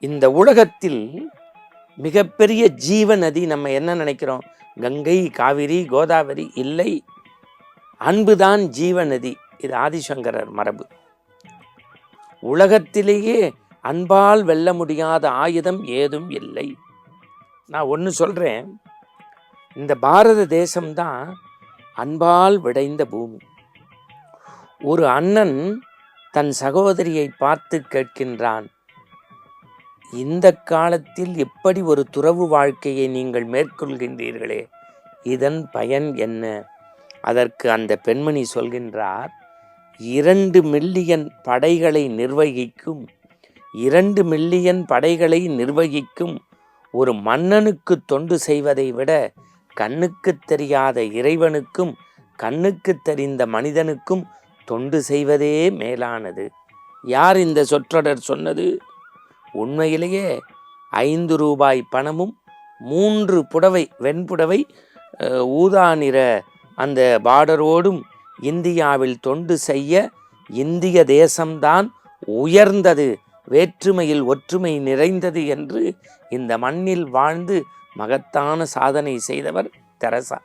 இந்த உலகத்தில் மிகப்பெரிய ஜீவ நதி நம்ம என்ன நினைக்கிறோம்? கங்கை, காவிரி, கோதாவரி இல்லை. அன்புதான் ஜீவ நதி. இது ஆதிசங்கரர் மரபு. உலகத்திலேயே அன்பால் வெல்ல முடியாத ஆயுதம் ஏதும் இல்லை. நான் ஒன்று சொல்றேன், இந்த பாரத தேசம்தான் அன்பால் விளைந்த பூமி. ஒரு அண்ணன் தன் சகோதரியை பார்த்து கேட்கின்றான், இந்த காலத்தில் எப்படி ஒரு துறவு வாழ்க்கையை நீங்கள் மேற்கொள்கின்றீர்களே, இதன் பயன் என்ன? அதற்கு அந்த பெண்மணி சொல்கின்றார், 2 மில்லியன் படைகளை நிர்வகிக்கும் 2 மில்லியன் படைகளை நிர்வகிக்கும் ஒரு மன்னனுக்கு தொண்டு செய்வதை விட கண்ணுக்கு தெரியாத இறைவனுக்கும் கண்ணுக்கு தெரிந்த மனிதனுக்கும் தொண்டு செய்வதே மேலானது. யார் இந்த சொற்றொடர் சொன்னது? உண்மையிலேயே 5 ரூபாய் பணமும் 3 புடவை, வெண்புடவை, ஊதா நிற அந்த பார்டரோடும் இந்தியாவில் தொண்டு செய்ய இந்திய தேசம்தான் உயர்ந்தது, வேற்றுமையில் ஒற்றுமை நிறைந்தது என்று இந்த மண்ணில் வாழ்ந்து மகத்தான சாதனை செய்தவர் தெரசா.